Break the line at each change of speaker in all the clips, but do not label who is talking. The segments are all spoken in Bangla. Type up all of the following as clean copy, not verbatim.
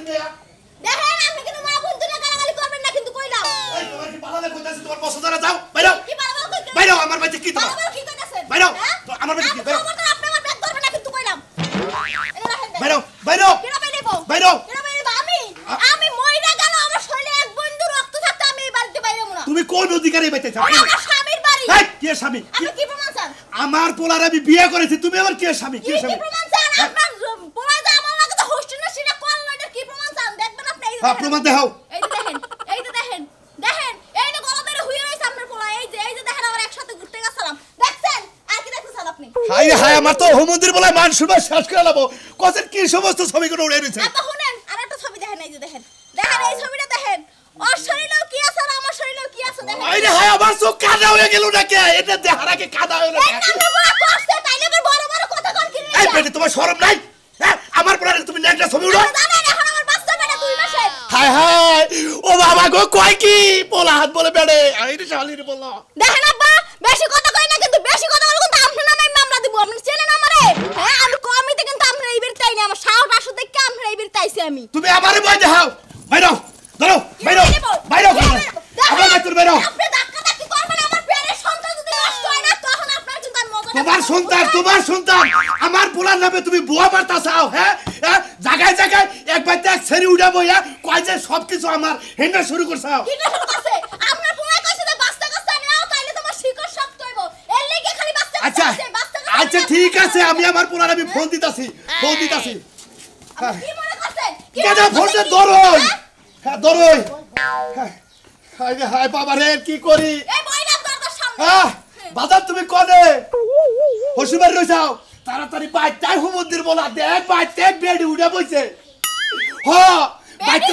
মেয়া
দেখেন আপনি কিন্তু মা বোন দুটো গালাগালি করবেন না কিন্তু কইলাম
এই তোমার কি পালালে কইতাছি তোমার পছন্দ না যাও বাইরে
কি পালাবো কই
বাইরে আমার বাড়িতে কি তোমার
পালাবো কি কইতাছেন
বাইরে আমার বাড়িতে কি বাইরে
আপনি আমার ব্যাগ ধরবেন না কিন্তু কইলাম
বাইরে বাইরে
কেন বাইরেবো
বাইরে
কেন বাইরেবো আমি মইরা গেল আমার শরীরে এক বন্ধু রক্ত থাকতে আমি এই বাড়িতে বাইরেবো না
তুমি কোন অধিকারে বাইতে চাও
আমার স্বামীর বাড়ি
এই কে স্বামী
আপনি কি প্রমাণ চান
আমার পোলার আমি বিয়ে করেছি তুমি আমার কে স্বামী কে স্বামী
কি প্রমাণ চান আপনার পোলা যে আমার লাগে তো হোস্টেলে সেটা কোন লয়টার কি প্রমাণ চান দেখবেন আপনি এই
হ্যাঁ প্রমাণ দেখাও
এই যে দেখেন এই যে দেখেন এই যে গলা ধরে হুইয়ে রইছে আপনার পোলা এই যে দেখেন আমরা একসাথে ঘুরতে গেছিলাম দেখছেন আর কি দেখছেন আপনি
হাই হাই আমার তো হোমন্দির বলে মান শুনবা শেষ করে লাবো কোসের কি সমস্ত ছবিগুলো উড়ে রইছে
আপা শুনেন আর একটা ছবি দেখেন এই যে দেখেন এই ছবিটা দেখেন ওর শরীরেও কি আছে আর আমার শরীরেও কি আছে দেখেন
আরে হাই আমার চোখ কাদা হয়ে গেল নাকি এটা দেখার আগে কাদা হয়ে গেল
করছে তাইলে বড় বড় কথা কল কি
এই বেটি তোমার শরম নাই হ্যাঁ আমার পোলারে তুমি নেকটা ছবি উড়ো
জানেন এখন আমার বাচ্চা বেটা 2 মাসের
হাই হাই ও বাবা গো কয় কি পোলা হাত বলে বেড়ে আইরে শালির বললো
দেখেন আব্বা বেশি কথা কই না কিন্তু বেশি কথা বললে কিন্তু আপনার নামে মামলা দিব আপনি চেনেন আমারে হ্যাঁ আমি কমিতে কিন্তু আপনার এই বেরটাই না আমার সাহস আসো দেখে আপনার এই বেরটাইছি আমি
তুমি আমারে বই দেখাও বাইরো ধরো বাইরো বাইরো আবার বাইরে বাইরো
আপনি ধাক্কা ধাক্কি করবেন আমার পেটের সন্তান যদি নষ্ট হয় না তখন আপনার চিন্তা মজা
তোমার সন্তান আমার পোলার নামে তুমি বুয়া বার্তা চাও হ্যাঁ জায়গায় জায়গায় এক বাইতে এক ছেড়ে উড়াবো হ্যাঁ কয় যে সবকিছু আমার হেন্ডা শুরু করছাও
কি শুরু করছে আপনার পোলা কইছে যে বাস্তা কাস্তা নাও তাইলে তোমার শিকড় শক্ত হইব এর লাগি খালি বাস্তা
আচ্ছা আচ্ছা ঠিক আছে আমি আমার পোলার আমি ফোন দিতাছি
কি মনে করছেন
কেডা ফোনটা ধরোই হ্যাঁ ধরোই হাই রে হাই বাবা রে কি করি
এই বইনা দরজার সামনে
হ্যাঁ বাজার তুমি কোনে হসুবার রইছাও তাড়াতাড়ি বাইটাই হুমন্দির বলা দেখ বাইতে বেডি উড়া বইছে হ বাইতে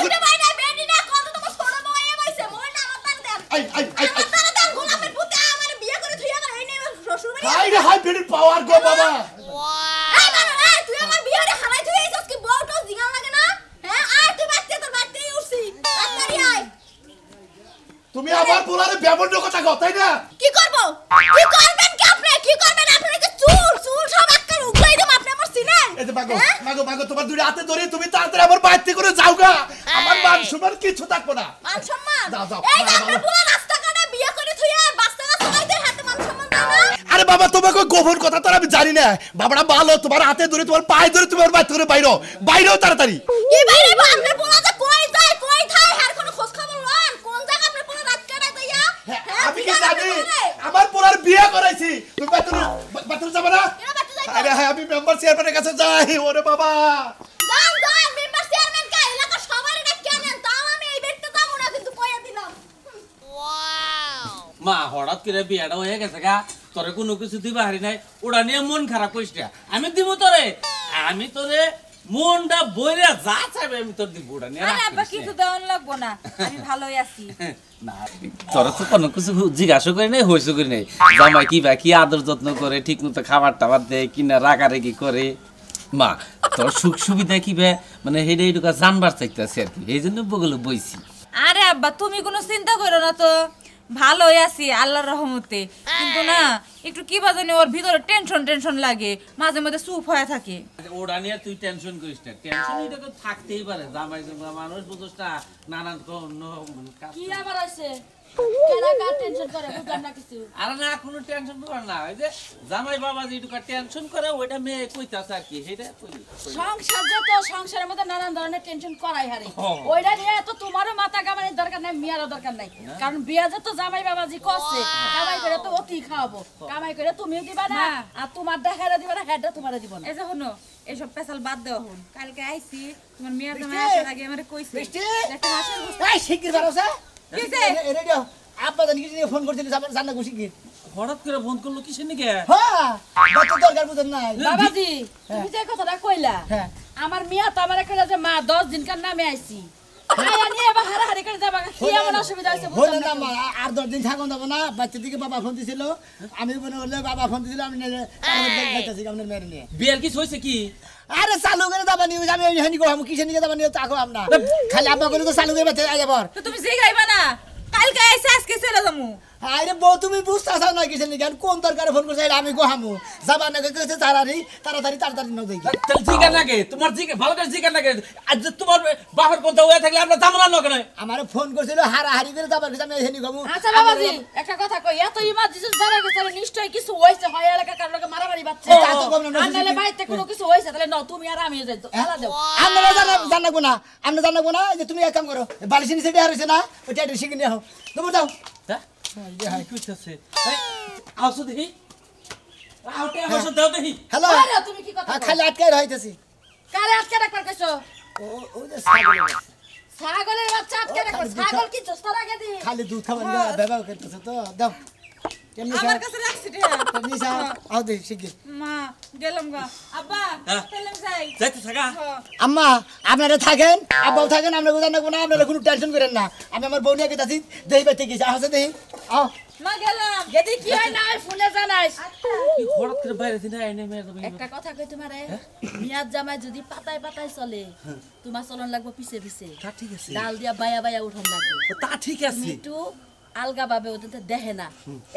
বেডি না কত তোমার ছোট বউয়ে বইছে মোর নাম আপনার দেন
আই
আপনারা দেন গোলাপের পুতে আমার বিয়ে করে থুইয়া গেল এই নেই শ্বশুর বাড়ি
হাই রে হাই বেডির পাওয়ার গো বাবা
এই বাবা তুই আমার বিয়েরে হারাই তুই এইছস কি বউটো জিগাল লাগে না হ্যাঁ আর তুই বাচ্চা তোর বাচ্চাই উঠছি তাড়াতাড়ি আয়
তুমি আমার পোলারে ব্যবহার কথা কও তাই না
কি করব কি করবেন কি আপনি কি করবেন আপনারা কি চুল সব আক্কার উগলাই দেব আপনি আমার চিনেন
এই যে মাগো তোমার দুই হাতে ধরে তুমি তাড়াতাড়ি আমার বাইতে করে যাওগা আমার মান সম্মান কিছু থাকবো না
মান সম্মান
যাও
এই যে আপনি পুরো রাস্তা কাটে বিয়ে করে থুইয়া বাস্তা সবাইদের হাতে মান সম্মান দাও না
আরে বাবা তোমাকে গোপন কথা তো আমি জানি না বাবাটা ভালো তোমার হাতে ধরে তোমার পায়ে ধরে তোমার বাইতে করে বাইরেও তাড়াতাড়ি
কি বাইরে আপনি পোলা যে কই যায় কই থাকে আর কোনো খোঁজ খবর লন কোন জায়গা আপনি পোলা রাত কাটায় যাইয়া
আমি কি জানি আমার পোলার বিয়ে করাইছি তুমি বাইতে যাবে না আরে হ্যাঁ আমি মেম্বার চেয়ারম্যানের কাছে যাই ওরে বাবা
যান মেম্বার চেয়ারম্যান কা এলাকা সবারই না কেনেন তাও আমি এই বেটতে যাব না কিন্তু কইয়া দিলাম
মা হঠাৎ করে বিয়াটা হয়ে গেছে গা তোরে কোনো কিছু দিবা হারি নাই ওটা নিয়ে মন খারাপ করিস না আমি দিব তোরে মনটা বইরা যা চাইবে আমি তোর দিব ওটা নিয়ে
আরে আব্বা কিছু দেওয়ান লাগবো না আমি ভালোই আছি
না তোর তো কোনো কিছু জিজ্ঞাসা করি নাই হইছো করি নাই জামাই কি আদর যত্ন করে ঠিক মতো খাবার টাবার দেয় কিনা রাগারেগি করে মা তোর সুখ সুবিধা মানে হেডে এটুকা জানবার চাইতেছে আর কি এই জন্য বগলে বইছি
আরে আব্বা তুমি কোনো চিন্তা করো না তো ভালোই আছি আল্লাহর রহমতে কিন্তু না একটু কি বাজানি ওর ভিতরে টেনশন লাগে মাঝে মাঝে চুপ হয়ে থাকে
ওটা নিয়ে তুই টেনশন করিস না টেনশন এটা তো থাকতেই পারে জামাই মানুষ বুঝছ না নানান
কি আবার আছে কেনা কা টেনশন করে বুঝলাম না কিছু
আরে না কোনো টেনশন কর না ওই যে জামাই বাবা যেটুকু টেনশন করে ওইটা মেয়ে কইতাছে আর কি সেটা
সংসার যে তো সংসারের মধ্যে নানান ধরনের টেনশন করাই হারে ওইটা নিয়ে তো তোমারও মাথা কামানোর দরকার নাই মিয়ারও দরকার নাই কারণ বিয়া যে তো জামাই বাবাজি করছে কামাই করে তো অতি খাওয়াবো কামাই করে তুমিও দিবা না আর তোমার দেখারে দিবা না হেডটা তোমারে দিব না এই যে হনো এইসব পেছাল বাদ দেওয়া হন কালকে আইছি তোমার মিয়ার জামাই আসার আগে আমারে কইছে একটা হাসির
এই শিগগির বারোসা
কিছে
রেডিও আপা জানি কি ফোন করছিস জানা গুছি কি
হঠাৎ করে ফোন করলো কিসের নিকে
হ্যাঁ কত দরকার বুঝেন না
বাবাজি তুমি যে কথাটা কইলা আমার মিয়া তো আমার কইলা যে মা 10 দিনকার নামে আইছি আয়া নিয়ে এবার হারাহারি করে যাবা কি এমন অসুবিধা হইছে
বলেন না মা আর 10 দিন থাকুন যাব না বাচ্চা দিকে বাবা ফোন দিছিল আমি মনে করলে বাবা ফোন দিছিল আমি যাইতাছি আপনার মেরে নিয়ে
বিয়ার কি হইছে কি
আরে চালু করে যাবা নিউজ আমি হেনি কো আমি কিসে নিয়ে যাবা নিয়ে তাকো আমরা খালি আব্বা করে তো চালু করে বাচ্চা আইবার
তো তুমি যে গাইবা না কালকে আইছে আজকে চলে যামু
আরে বউ তুমি বুঝতাছ না কিছু নি কেন কোন দরকারে ফোন করছ আমি গোহামু যাবা না কইছে তাড়াতাড়ি ন দেখি
তাহলে জিজ্ঞাসা নাকি তোমার ভালো করে জিজ্ঞাসা নাকি আজ যে তোমার বাপের কথা হয়ে থাকলে আমরা যাবো না কেন
আমারে ফোন করছিল হারাহারি করে যাবার কিছু আমি এখানে গমু
আচ্ছা বাবাজি একটা কথা কই এত ইমার্জেন্সি জানা গেছে নিশ্চয়ই কিছু হইছে হয় এলাকার কারো লোকে মারামারি বাচ্চা
তা তো কম না,
আনলে বাইতে কোনো কিছু হইছে তাহলে ন তুমি আর আমি যাই তো আলা দাও
আমরা জানাবো না যে তুমি এক কাম করো বালিশ নিচে দেয়া রইছে না ওইটা একটু শিখে নিয়ে তুমি যাও
হ্যাঁ কি করতেছে আসো দেখি আউটে আসো দাও দেখি
হ্যালো
আরে তুমি কি কথা
খালি আটকাই রইতেছি
কারে আটকে রাখবার কইছো
ওই যে
ছাগলের বাচ্চা আটকে রাখবার ছাগল কি দস্তার আগে দি
খালি দুধ খাবার ব্যবহার করতেছে তো দাও কেমনি
আমার কাছে রাখছি রে
নিশা আও দে শিখে
মা গেলাম গা আব্বা চললাম যাই
যাইতে থাকা
আম্মা আপনারা থাকেন আব্বাও থাকেন আমরা বুঝান না কোনো আপনারা কোনো টেনশন করেন না আমি আমার বউ নিয়ে গেছি দেই বাইতে গেছি আসে দেই আও
মা গেলাম
গেদি কি হয় না হয় ফোনে জানাইস
কি হঠাৎ করে বাইরে দিন আইনে মেরে দেবে
একটা কথা কই তোমারে মিয়াজ জামাই যদি পাতায় পাতায় চলে তোমার চলন লাগবে পিছে পিছে
তা ঠিক আছে
ডাল দিয়া বায়া বায়া উঠন লাগবে
তা ঠিক আছে
তুমি একটু আলগা ভাবে ওদের দেখে না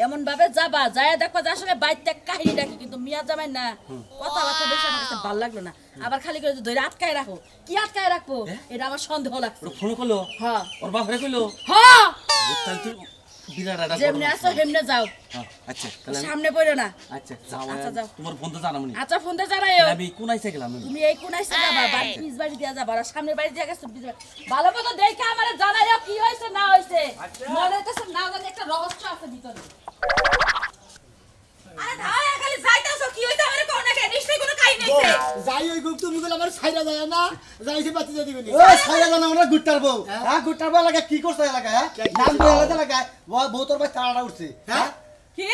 এমন ভাবে যাবা যায় দেখবা যে আসলে বাইতে কাহিনী ডাকি কিন্তু মিয়া জামাই না কথাবার্তা বেশি আমার কাছে ভালো লাগলো না আবার খালি করে ধরে আটকায় রাখো কি আটকায় রাখবো এটা আমার সন্দেহ লাগছে
ফোন করলো
হ্যাঁ
ওর বাপরে কইলো
হ্যাঁ
তাহলে তো বিরাট একটা
যেমনি আসো হেমনে যাও
আচ্ছা তাহলে
সামনে পড়ো না
আচ্ছা যাও
আচ্ছা, যাও।
তোমার ফোন তো জানামনি
আচ্ছা ফোন দিয়ে জানাইও
আমি কোন আইছে গেলাম
তুমি এই কোনাইছে যাবা বাড়ি পিছ বাড়ি দিয়া যাবা আর সামনের বাড়ি দিয়া গেছো পিছ বাড়ি। ভালো মতো দেখে আমারে জানাইও কি হইছে না হইছে মনে হইতেছে না জানি একটা রহস্য আছে ভিতরে
আরে ধাই খালি যাইতাছো কি হইছে আমারে কোন না নিশ্চয়ই কোনো কাহিনী হইছে
যাই ওই গ্রুপ তুমি বলে আমার ছাইরা যায় না যাইছে বাতি দিয়ে দিবেনি
ও ছাইরা জানা আমরা গুট্টার বউ হ্যাঁ গুট্টার বউ লাগা কি করছ এলাকা হ্যাঁ নাম তো এলাকা লাগা বউ তোর ভাই তাড়া উঠছে হ্যাঁ
কি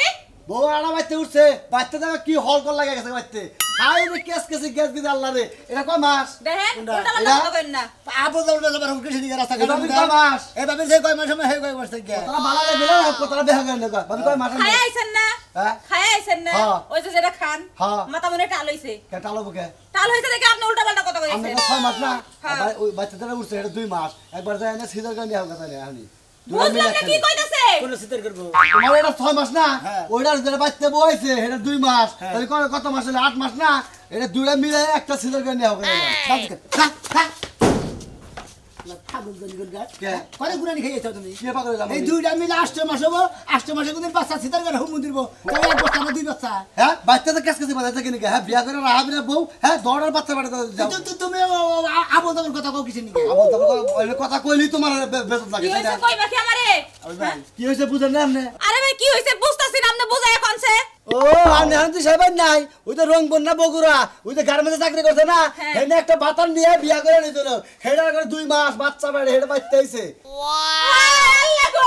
বউ আড়া বাইতে উঠছে বাচ্চা জায়গা কি হল কর লাগা গেছে বাইতে হাই রে কেস গ্যাস গিয়ে আল্লাহ রে এটা কয় মাস
দেখেন
কোনটা?
ওটা
এরা?
বন্ধ করেন না
আবো যাওয়া যাবার হুমকি দিকে রাস্তা
এটা আমি কয় মাস
এভাবে যে কয় মাস সময় হে কয় মাস থেকে
তোরা ভালো লাগে না তোরা বেহা গেল না আমি কয় মাস
খায় আইছেন না
হ্যাঁ
খায় আইছেন না
হ্যাঁ।
ওই যে যেটা খান
হ্যাঁ।
মাথা মনে টাল হইছে
কেটালো বুকে
টাল হইছে দেখে আপনি উল্টা পাল্টা কথা
আমি
কইছেন
6 মাস না
হ্যাঁ।
আবার ওই বাচ্চাটা উঠছে এটা 2 মাস একবার যায় না সিজার করে নিয়ে কথা নেই আমি
বুঝলাম না কি কইতাছে
কোন সিটার করব
তোমার এটা 6 মাস না
হ্যাঁ।
ওইটার যেটা বাচ্চা বইছে এটা 2 মাস তাহলে কত মাস হলো 8 মাস না এটা দুইটা মিলে একটা সিজার করে নিয়ে হবে খা খা কে
করে গুনানি খাইয়েছো তুমি
কে পাগল হইলাম
এই দুইটা মিলে 8 মাস হবো 8 মাসে কোনদিন বাচ্চা সিটার করে হুম দিবো তাই এক বছর না দুই বাচ্চা
হ্যাঁ বাচ্চা তো কেস কেসে বাজাতে কিনে হ্যাঁ বিয়া করে রাহাবি না বউ হ্যাঁ দৌড়ার বাচ্চা বাড়াতে যাও
তুমি আবো তোমার কথা কও কিছু নাকি
আবার তবে কথা কইলি তোমার বেতন লাগে
কি
তাই না
হইছে কইবা কি আমারে
কি হইছে বুঝেন না আপনি
আরে ভাই কি হইছে বুঝতাছি না আপনি বুঝায় কোনছে
ও আমি হান্তি সাহেব নাই ওই তো রং বন্যা বগুড়া ওই তো গার্মেন্টসে চাকরি করছে না
হ্যাঁ।
হেনে একটা বাতান নিয়ে বিয়া করে নিয়েছিল হেডা করে 2 মাস বাচ্চা বেড়ে হেডা বাচ্চা হইছে
আল্লাহ গো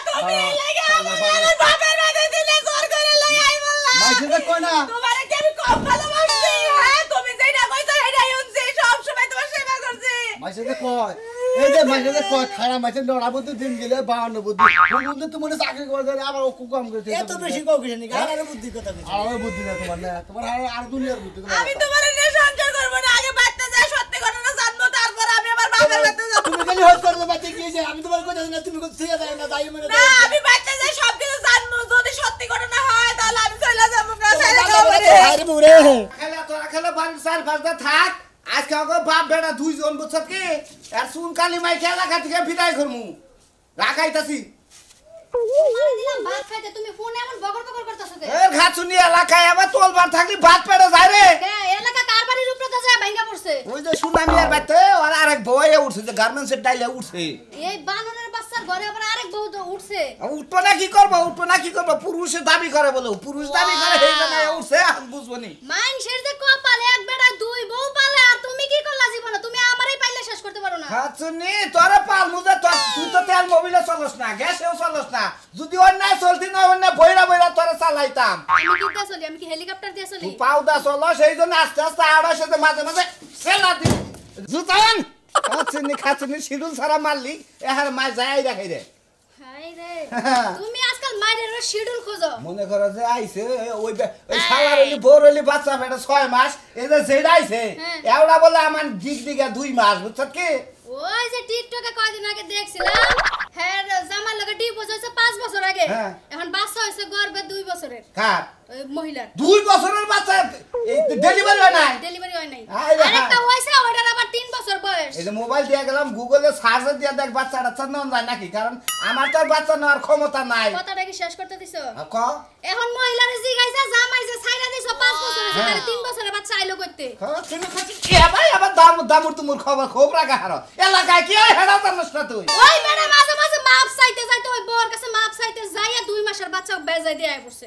তুমি লাগা আমার বাপের বাড়ি দিলে জোর করে লই আই বললা
মাইসে কই না
তোমারে কি আমি কম ভালোবাসি হ্যাঁ তুমি যেটা কইছো সেটাই শুনছি সব সময় তোমার সেবা করছি
মাইসে কয় এই যে মাইসে কয় খারাপ মাইসে নড়া বলতে দিন গেলে 52 বুদ্ধি বন্ধু তো মনে চাকরি করে দেয় আবার ও কম করে
এত বেশি কও কিছু নাকি আর বুদ্ধি কথা কইছো
আর বুদ্ধি না তোমার না তোমার আর দুনিয়ার বুদ্ধি তোমার
আমি তোমারে নিয়ে সংসার করব না আগে বাচ্চা যায় সত্যি ঘটনা জানবো তারপর আমি আমার বাপের বাড়িতে যাব
তুমি খালি হট করে বাচ্চা কি যে আমি তোমার কইতাছি না তুমি কত ছিয়া যায় না যাই মনে
না আমি বাচ্চা যায় সব কিছু জানবো যদি সত্যি ঘটনা হয় তাহলে আমি চলে যাব না সাইরা যাবো
আরে বুড়ে
খেলা তোরা খেলা বাড়ির চার পাঁচটা থাক আজকে আমাকে বাপ বেটা দুইজন বুঝছত কি আর শুন কালি মাই খেলা থেকে বিদায় করমু রাখাইতাছি
তোমারে দিলাম ভাত খাইতে তুমি ফোনে এমন বগর বগর করতেছো কে
এর ঘাচুনি এলাকায় আবার তোলবার থাকলি ভাত পেড়ে যায় রে
কে এলাকা কার বাড়ির উপরে তো যায় ভাঙা পড়ছে
ওই যে সুনামি আর বাইতে আর আরেক বয়ে উঠছে যে গার্মেন্টসের ডাইলে উঠছে
এই বাননের বাচ্চার ঘরে আবার আরেক বউ তো উঠছে
উঠবো না কি করবো পুরুষে দাবি করে বলে পুরুষ দাবি করে সেই জন্য উঠছে আমি বুঝবো নি
মানুষের যে কপাল এক বেটা দুই বউ পালে আর তুমি কি করলা জীবনে তুমি আমারই পাইলে শেষ করতে পারো না
ঘাচুনি তোরা পালমু যে তুই তো তেল মোবিলে চলস না গ্যাসেও চলস না যদি অন্যায় চলতি না অন্যায় বইরা বইরা তোরা চালাইতাম
আমি কি দিয়ে চলি আমি কি হেলিকপ্টার দিয়ে চলি
তুই পাউদা চলো সেই জন্য আস্তে আস্তে আড়াই সাথে মাঝে মাঝে ফেলা দি জুতান খাচুনি শিডুল ছাড়া মারলি এহার মাছ যাই রাখাই রে
হাই রে তুমি আজকাল মাইরের শিডিউল খোঁজো
মনে করো যে আইছে ওই শালার হইলি বোর হইলি বাচ্চা বেটা 6 মাস এই যে যেটা আইছে
হ্যাঁ।
এওড়া বলে আমার দিক দিকে 2 মাস বুঝছত কি
ওই যে টিকটকে কয়দিন আগে দেখছিলাম হ্যাঁ জামার লগে ডিভোর্স হইছে 5 বছর আগে
হ্যাঁ।
এখন বাচ্চা হইছে গর্ভে 2 বছরের
কার
ওই মহিলার
2 বছরের বাচ্চা ডেলিভারি হয় নাই
ডেলিভারি হয় নাই
আরে হ্যাঁ।
আরেকটা হইছে ওটার আবার 3 বছর বয়স
এই যে মোবাইল দিয়ে গেলাম গুগলে সার্চ দিয়ে দেখ বাচ্চাটা চান্নন যায় নাকি কারণ আমার তো আর বাচ্চা নেওয়ার ক্ষমতা নাই
কথাটা কি শেষ করতে দিছো
ক
এখন মহিলারে জিগাইছে জামাই যে ছাইরা দিছো 5 বছর হইছে তারে 3 বছরের বাচ্চা আইলো কইতে
তুমি খাচ্ছি কে ভাই আবার দামুর তুমুর খবর খুব রাখা হারো এলাকায় কি হয় হেডা জানিস না তুই
ওই মেরে মাঝে মাঝে মাপ চাইতে চাইতে ওই বউর কাছে মাপ চাইতে যাইয়া 2 মাসের বাচ্চা বেজাই দিয়ে আই পড়ছে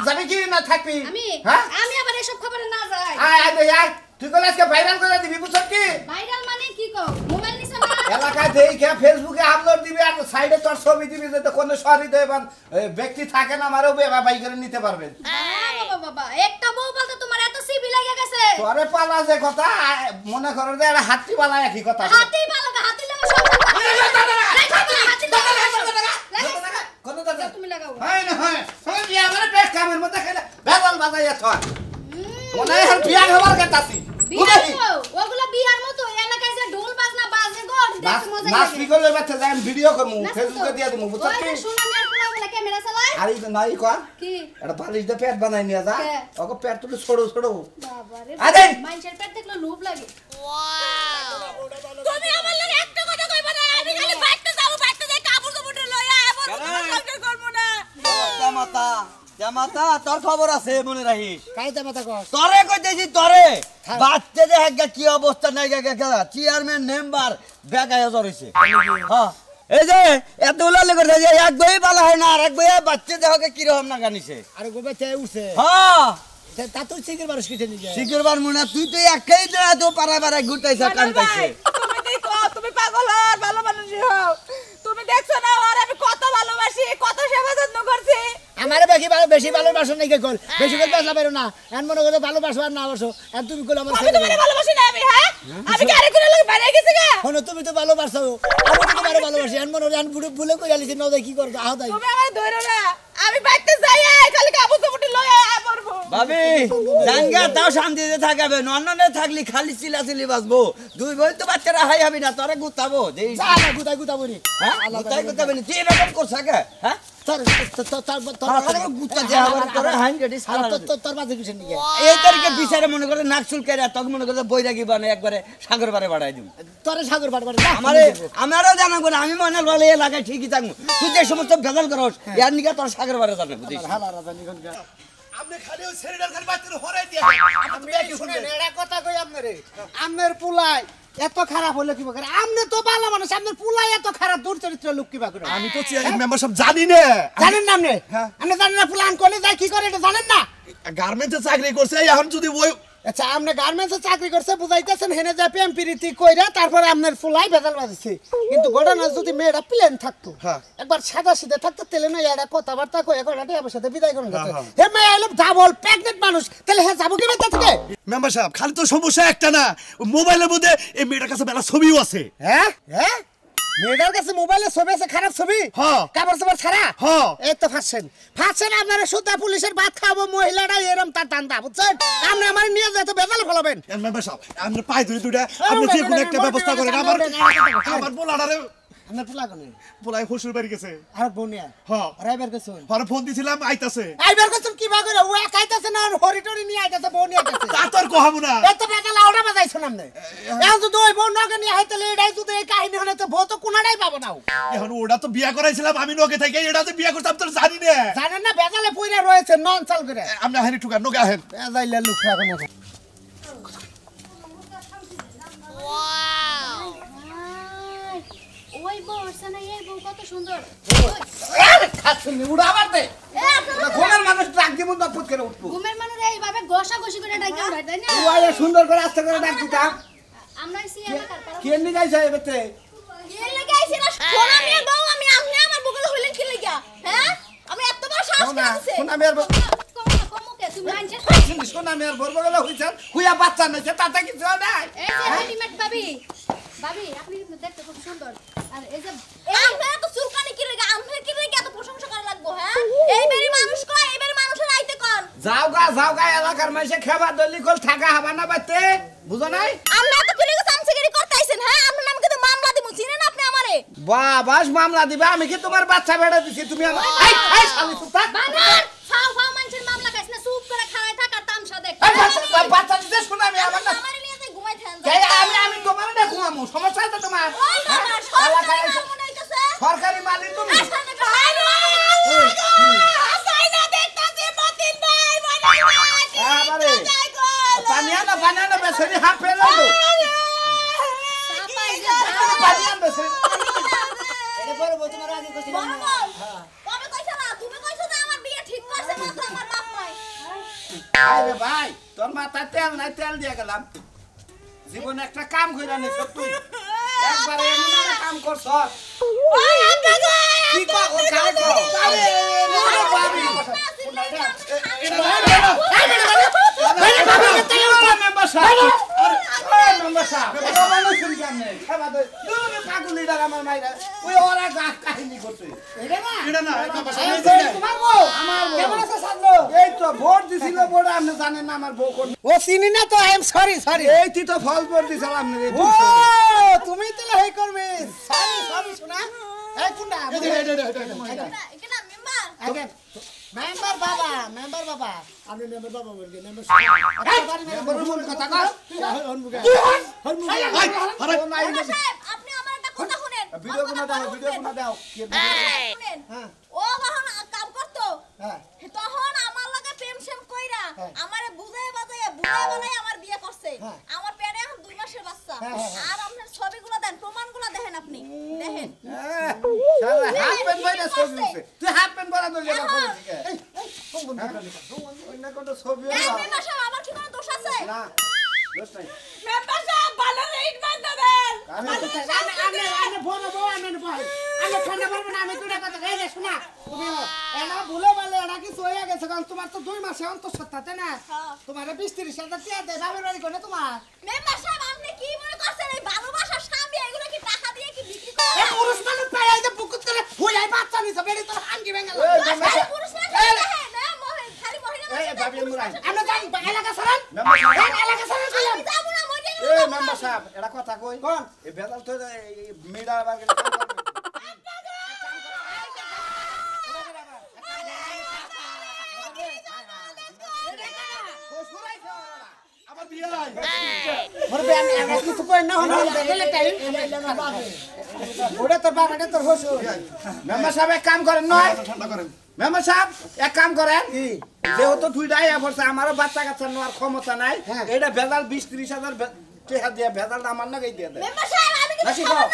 যাবি কি না থাকবি
আমি
হ্যাঁ
আমি আবার এসব খবরে না যাই
আয় তুই কলে আজকে ভাইরাল করে দিবি বুঝছ কি
ভাইরাল মানে কি কও মোবাইল নিছ না
এলাকায় দেখে ফেসবুকে আপলোড দিবি আর সাইডে তোর ছবি দিবি যাতে কোনো সরিতে ব্যক্তি থাকে না আমারও বাই করে নিতে পারবেন
বাবা বাবা একটা বউ বলতে তোমার এত সিবি লাগে গেছে
তোরে পালা যে কথা মনে করো যে একটা হাতি পালা একই কথা
হাতি লাগা হাতি লাগা সব
কোন দাদা
তুমি লাগাও
হয় না হয় সব বিয়া মানে বেশ কামের মধ্যে খেলে বেজাল বাজাইয়া থর মনে হয় বিয়া হবার কথাছি
বিয়ার তো ওগুলা বিয়ার মতো এলাকায় যে ঢোল বাজনা বাজে গো দেখতে মজা
নাচ
লাগে
পিকলে বাচ্চা যাই ভিডিও করমু ফেসবুকে দিয়া দিমু বুঝছ
ওই
কি
যে সোনামিয়ার পোলা বলে ক্যামেরা চালায়
আরে নাই কর
কি
এটা বালিশ দিয়ে পেট বানাই নিয়ে যা
কে?
ওকে পেট তুলে ছোড়ো ছোড়ো
বাবা রে
আরে!
মাইনষের পেট দেখলে লোভ লাগে
তুমি আমার লাগে একটা কথা কইবা না আমি খালি বাইতে যাই কাপড় কাপড় লইয়া আবার সংসার করব না
জামাতা তোর খবর আছে মনে রাখিস
কাই জামাতা কর
তরে কইতেছি তরে বাচ্চা যে একটা কি অবস্থা নাই চেয়ারম্যান মেম্বার বেগায় জড়িছে হ্যাঁ এই যে এত উলালে করে যে এক বই বালা হয় না আর এক বই বাচ্চা দেহকে কি রকম না জানিছে
আরে গোবে তে উঠছে
হ্যাঁ
তা তুই সিগের বারস কিতে নিয়ে যা
শিকরবার মুনা তুই তো একই দিন তো পাড়ায় ঘুরতাইছ কানতাইছে
তুমি দেখো তুমি পাগল আর ভালো মানুষ হও তুমি দেখছো না আর আমি কত ভালোবাসি কত সেবা যত্ন করছি
আমারে বেশি ভালোবাসো নাকি কল বেশি করে বাসা বেরো না এন মনে করে ভালোবাসো আর না বাসো আর তুমি কল আমার
আমি তোমারে ভালোবাসি না আমি হ্যাঁ আমি কি আরেকজনের লাগে বাইরে গেছি গা
শোনো তুমি তো ভালোবাসো আমি তো তোমারে ভালোবাসি এন মনে এন ভুলে কই আলিছি ন কি করব আহ তাই
তুমি আমার ধরে না আমি বাইতে যাই খালি কাপড় কাপড় লইয়া পড়বো
ভাবি জাঙ্গা তাও শান্তিতে থাকাবে নন্ননে থাকলি খালি চিলাচিলি বাসবো দুই বই তো বাচ্চারা হাই হবি না তোরে গুতাবো দেই
যা না গুতাবনি
হ্যাঁ গুতাবে না তুই এরকম করছ কে হ্যাঁ
তোর
গুতা দেয়া হবে তোরে হাইন গেটি সারা
তোর বাজে কিছু নিয়ে
এই তারিখে বিচারে মনে করে নাক চুলকাইরা তখন মনে করে বৈরাগী বানে একবারে সাগর পারে বাড়াই দিম
তোরে সাগর বাড়
আমারও জানাবো না আমি মনে বলে এলাকায় ঠিকই থাকবো তুই যে সমস্ত ভেজাল করস এর নিকে তোর সাগর বাড়ে যাবে বুঝিস
হালা রাজা নিখন
আপনি খালি ওই ছেলেটার খালি বাচ্চার হরাই দিয়ে
আমি শুনেন এটা কথা কই আপনারে আমনের পুলাই এত খারাপ হলো কি করে আমনে তো ভালো মানুষ আমনের পুলাই এত খারাপ দুর্চরিত্র লোক কি করে
আমি তো চেয়ারম্যান মেম্বারশিপ জানি না
জানেন না আপনি আপনি জানেন না প্ল্যান করলে যাই কি করে এটা জানেন না
গার্মেন্টসে চাকরি করছে এখন যদি ওই
আচ্ছা আপনি গার্মেন্টসে চাকরি করছে বুঝাইতেছেন হেনে যা প্রেম প্রীতি কইরা তারপরে আপনার ফুলাই ভেজাল বাজছে কিন্তু ঘটনা যদি মেয়েটা প্লেন থাকতো একবার সাদা সিধা থাকতো তেলে না এটা কথাবার্তা কই এখন আমার সাথে বিদায় করুন হে মেয়ে এলো ডাবল প্রেগনেন্ট মানুষ তাহলে হে যাবো কি বেটা থেকে
মেম্বার সাহেব খালি তো সমস্যা একটা না মোবাইলের মধ্যে এই মেয়েটার কাছে মেলা ছবিও আছে
হ্যাঁ হ্যাঁ মেয়েটার কাছে মোবাইলে ছবি আছে খারাপ ছবি কাপড় চাপড় ছাড়া এই তো ফাঁসছেন আপনারা সুদ্ধা পুলিশের ভাত খাবো মহিলাটা এরম তার টান্তা বুঝছেন আপনি আমার নিয়ে যেতে বেজাল ফেলাবেন
মেম্বার সাহেব আপনি পায়ে ধরে দুইটা আপনি যে কোনো একটা ব্যবস্থা করেন আমার পোলাটারে
আপনার পোলা কোনে
পোলাই শ্বশুর বাড়ি গেছে
আর বোনিয়া
হ্যাঁ
রাইবার গেছেন
পরে ফোন দিছিলাম আইতাছে
আইবার গেছেন কি ভাগ করে ও একাইতাছে না হরিটরি নিয়ে আইতাছে বোনিয়া আইতাছে
তা তো আর কহাবো না
এত বেজাল আউড়া বাজাইছ নামনে এখন যদি ওই বোন নগে নিয়ে আইতালে এটাই যদি এই কাহিনী হলে তো বউ তো কোনাটাই পাবো না
এখন ওটা তো বিয়া করাইছিলাম আমি নগে থেকে এটা যে বিয়া করতাম তো জানি না
জানেন না বেজালে পইরা রয়েছে নন চাল করে
আপনি আহেন ঠুকা নগে আহেন
বেজাইলে লুকরা কোনে
ওই বউরছে না এই বউ কত সুন্দর
আরে খাচ্ছিনি উড়া আবার দে ঘুমের মানুষ ডাক দিব না ফুট করে উঠবো
ঘুমের মানুষ এইভাবে ঘষাঘষি করে ডাইকা উঠায় তাই না
ওই সুন্দর করে আস্তে করে ডাক দিতাম
আমরা সি এলাকার
কে নি গাইছে এবারে
কে লাগি আইছে না সোনা মিয়া বউ আমি আপনি আমার বগলে হইলেন কি লাগিয়া হ্যাঁ আমি এত বড় সাহস করেছে
সোনা মিয়ার
কমকে তুমি লাইনছে
সোনা মিয়ার বরবগলা হইছে হুইয়া বাচ্চা নইছে তাতে কিছু নাই
এই যে রেডিমেড ভাবি আপনি কিন্তু দেখতে খুব সুন্দর আর এই যে আমরা তো চুলকানি কি লাগে আমরা কি লাগে এত প্রশংসা করা লাগবো হ্যাঁ এইবারই মানুষ কয় এইবারই মানুষের আইতে কোন
যাও গা এলাকার মাইসে খাবা দলি কল থাকা হবা না বাইতে বুঝো নাই
আমরা তো কি লাগে সামসিগিরি করতে আইছেন হ্যাঁ আপনার নাম কিন্তু
বাবাস মামলা দিবা আমি কি তোমার বাচ্চা বেড়া দিছি তুমি আমার এই এই শালি চুপ থাক
বানর ফাও ফাও মানুষের মামলা খাইছ না চুপ করে খাওয়াই থাক আর তামসা দেখ
এই বাচ্চা দিতে শুনা আমি আমার না
আমারে নিয়ে যাই ঘুমাই থান
এই আমি তোমার না ঘুমামু সমস্যা আছে তোমার
ওই বাবা সরকারি মাল মনে হইতাছে
সরকারি মালিক তুমি
আসাইনা দেখতাছি মতিন ভাই মনে
বানিয়ানা বেসরি হাফ ফেলো তো বানিয়ানা বেসরি
এটা বড় বউ তোমার আগে কইছিল
বড় বউ কবে কইছো না তুমি কইছো যে আমার বিয়ে ঠিক করছে মাত্র আমার বাপ নাই
আরে ভাই তোর মাথা তেল নাই তেল দিয়ে গেলাম জীবন একটা কাম কইরা নে সব তুই একবারে এমন একটা কাম করছ
ওই আকা গো
কি কর ও কারে কর আরে রে বাবি
ও চিনি না তো আই এম সরি সরি
ও
ও তুমি তো হেই করবে সরি সরি শোনা এই কুন্ডা
এখানে মেম্বার
আগে মেম্বার বাবা আমি মেম্বার বাবা বলছি মেম্বার
বাবা সাহেব আপনি আমার একটা কথা শুনেন
ভিডিও কোনা দাও
শুনেন
হ্যাঁ।
ও যখন কাম করতো
হ্যাঁ।
তখন আমার লগে প্রেম সেম কইরা
হ্যাঁ।
আমারে বুঝাই বাজাই আমার বিয়ে করছে
হ্যাঁ।
আমার পেটে এখন 2 মাসের বাচ্চা
হ্যাঁ, হ্যাঁ, হ্যাঁ।
আর আপনার ছবিগুলো দেন প্রমাণগুলো দেখেন আপনি দেখেন
হাফ প্যান্ট বাইরে ছবি উঠছে তুই হাফ প্যান্ট পরা দই যাবা
এখন।
থেকে অন্য কোন ছবি
এই মেম্বার সাহেব আমার কি কোনো দোষ আছে
না দোষ নাই
মেম্বার সাহেব ভালো রেট বান্ধ দেন
আমি বড় বউ আমি ভাই আমি ঠান্ডা পারবো না আমি দুটা কথা এই যে শোনা তুমি এনা ভুলে বলে এনা কি হয়ে গেছে কারণ তোমার তো 2 মাসে অন্তঃসত্ত্বাতে না
হ্যাঁ।
তোমার 20-30 হাজার টাকা দেয় বাবার বাড়ি কোনে তোমার
মেম্বার সাহেব আপনি কি মনে করছেন এই ভালোবাসার স্বামী এগুলো কি টাকা দিয়ে কি বিক্রি করে
এই পুরুষ মানুষ পায় এই যে বুকুত করে হইয়াই বাচ্চা নিছে বেড়ি তোর হাঙ্গি ভেঙে
এই মেম্বার
এই
সাহেব
পুরুষ না দেখেন না খালি মহিলা
এই বাবি মুরাই
আমরা জানি এলাকা সারান
মেম্বার সাহেব
এলাকা সারান কইলাম
আমি যাবো না মরে
এই মেম্বার সাহেব এটা কথা কই
কোন
এই বেদাল তো মিডা আবার
আমার বিয়ে নাই
মোর বেন আমরা কিছু কই না হলো দেখলে টাইম ওটা তোর বাবা এটা তোর হসু
মেম্বার সাহেব এক কাম করেন নয়
ঠান্ডা করেন
মেম্বার সাহেব এক কাম করেন যেহেতু দুইটাই এফরছে আমারও বাচ্চা কাচ্চা নেওয়ার ক্ষমতা নাই
হ্যাঁ।
এটা ভেজাল 20-30 হাজার টাকা দিয়ে ভেজালটা আমার না গাই দিয়ে দেয়
মেম্বার সাহেব আমি
নাকি
কিন্তু
কও?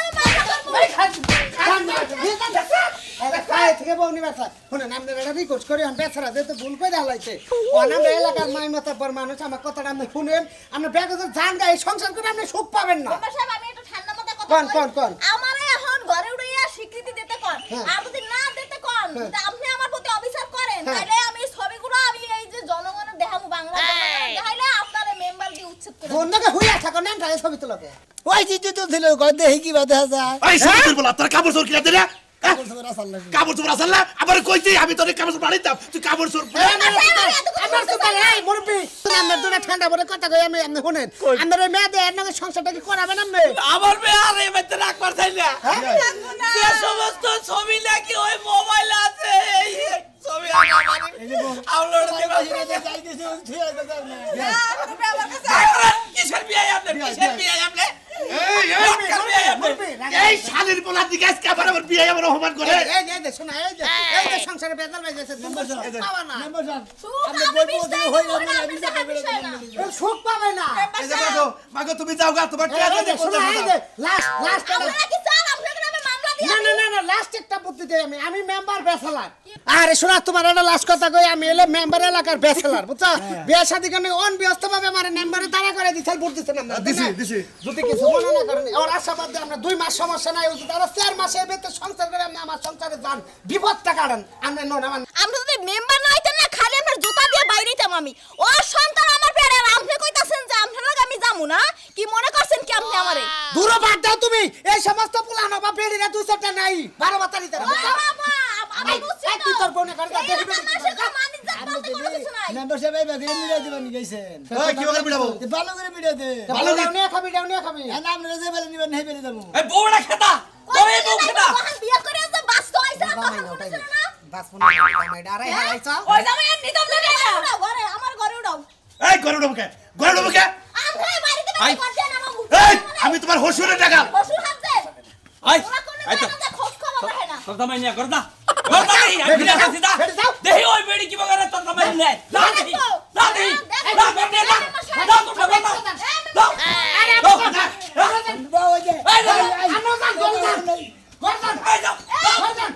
খাই থেকে বউনি ব্যথা শুনেন আমরা এটা রিকোয়েস্ট করি আমি বেচারা যেহেতু ভুল করে হালাইছে ও আমরা এলাকার মাই মাতাব্বর মানুষ আমার কথাটা আপনি শুনেন আমরা ব্যাগে জান গায়ে সংসার করে আপনি সুখ পাবেন না
মেম্বার সাহেব আমি একটু ঠান্ডা মাথায় কথা
কোন,
বলি।
কোন, কোন?
আমারে এখন ঘরে উড়াইয়া স্বীকৃতি দিতে কোন
হ্যাঁ।
আর যদি না দিতে কোন
হ্যাঁ।
যদি আপনি আমার প্রতি অবিচার করেন
হ্যাঁ।
তাহলে আমি এই ছবিগুলো আমি এই যে জনগণের দেখাবো বাংলা জনগণের দেখাইলে আপনারে মেম্বার দিয়ে উচ্ছেদ করে দেব।
বন্ধকে হইয়া থাকো না গায়ে ছবি তোলাকে ওই চিঠি তো ছিল গদে হি কি বাদে যায়
এই সাবির বলা তোর কাপড় চোর কিনা দে রে কাপড় চোর আসল না আবার কইছি আমি তোর কাপড় চোর বাড়ি দাম তুই কাপড় চোর
আমার তো তাই এই মুরবি আমার দুটা ঠান্ডা বলে কথা কই আমি আপনি শুনেন আমার ওই মেয়ে এর নাকি সংসারটা কি করাবেন আপনি
আমার মেয়ে আর এই বাচ্চা রাখবার চাই না যে সমস্ত ছবি নাকি ওই মোবাইল আছে এই ছবি আপলোড দেবা কিসের বিয়ে আপনি কিসের বিয়ে আপনি
এই শালির বলা দিকে আজকে আবার আমার বিয়ে আমার রহমান করে
এই যে শোনা এই যে সংসারে বেজাল হয়ে গেছে পাবা না
সুখ আমি বিস্তারিত করে আপনি দেখার বিষয় না।
সুখ পাবে না
এই যে মাগো মাগো তুমি যাও গা তোমার টাকা
এই যে
দিয়ে
শোনা এই যে লাস্ট
আপনারা কি চান আপনাকে আমি মামলা দিয়ে
না লাস্ট একটা বুদ্ধি দেই আমি মেম্বার বেসালার আরে শোনা তোমার একটা লাস্ট কথা কই আমি এলে মেম্বার এলাকার বেসালার বুঝছো বিয়ে শাদী করে অন ব্যস্ত ভাবে আমার মেম্বারে দাঁড়া করে দিছাল ভোট দিছেন আমরা
দিছি
যদি কিছু মনে না করেন ওর আশাবাদ দিয়ে আমরা 2 মাস সমস্যা নাই ওই তারা 4 মাসের ভিতরে সংসার করে আমি আমার সংসারে যান বিপদটা কাটেন আমরা নন আমার
আমরা যদি মেম্বার না হইতেন না খালি আমরা জুতা দিয়ে বাইরেইতাম আমি ওর সন্তান আমার পেটে আর আপনি কইতাছেন যে আপনার লগে আমি যামু না কি মনে করছেন কি আপনি আমারে
দূর বাদ দাও তুমি এই সমস্ত পুলানো বা বেড়িরা দুই চারটা নাই 12 বাতারি তারা
বাবা আমি বুঝছি
এই তুই তোর বোনে করে দেখবি
মানি যাচ্ছে কোনো কিছু নাই
মেম্বারশিপ এই বাকি মিলাই দিবেন গেছেন
এই কি করে বিড়াবো
ভালো করে মিলাই দে
ভালো দাও নিয়ে খাবি
না আপনারা যে বেলে নিবেন হেই বেলে দেবো
এই বউড়া খেতা তুমি মুখে না
বিয়ে করে যে বাস তো আইছে না
বাস ফোন জামাইটা আরে হারাইছ
ওই জামাই আর নিতম লাগে না
ঘরে আমার ঘরে উঠাও
এই ঘরে ঢুকে ঘরে ঢুকে
আমরা বাড়িতে বাড়ি করতে না মামু
এই আমি তোমার হসুরের টাকা
বসু হাত দে
আই
ওরা কোন
আই তো
না খোঁজ খবর রাখে না
তোর দামাই নিয়া করদা করদা নেই আমি বিনা করছি দা দেহি ওই বেড়ি কি বগারে তোর দামাই নেই দা দেহি দা দেহি দা বেটে দা দা তো দা দা
আরে
দাও ওই যে
এই দা
আমরা যান গলজান গলজান
এই দা
গলজান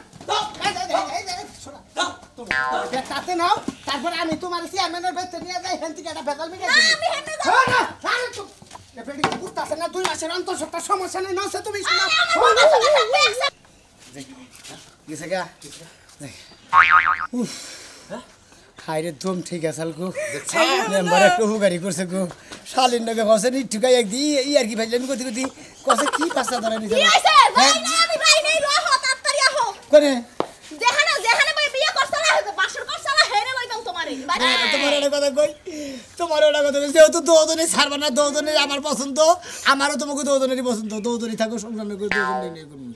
তাতে নাও তারপর আমি তোমার চেয়ারম্যানের বেতে নিয়ে যাই হেন থেকে একটা বেতাল মিটে দিই
আমি হেমে যাব
হ্যাঁ না আরে তো এ বেডি কুত্তাছে না 2 মাসের অন্তঃসত্ত্বা সমস্যা নেই নসে তুমি শোনো গেছে গা উফ হাইরে দম ঠিক আছে গো মেম্বার একটু হুগারি করছে গো শালিন নগে কসে নি ঠিকাই এক দি ই আর কি ফাইলেন কতি কতি কসে কি পাস্তা ধরে নি
কি হইছে ভাই না আমি ভাই নেই রহ তাড়াতাড়ি আহো
কোনে
যেখানে ভাই বিয়ে করছ না বাসর করছ না হেরে লইতাম তোমারে
তোমার একটা কথা কই তোমার একটা কথা কই যেহেতু দৌদনি ছাড়বা না দৌদনি আমার পছন্দ আমারও তোমাকে দৌদনেরই পছন্দ দৌদনি থাকো সংসার করে দৌদনি নিয়ে করুন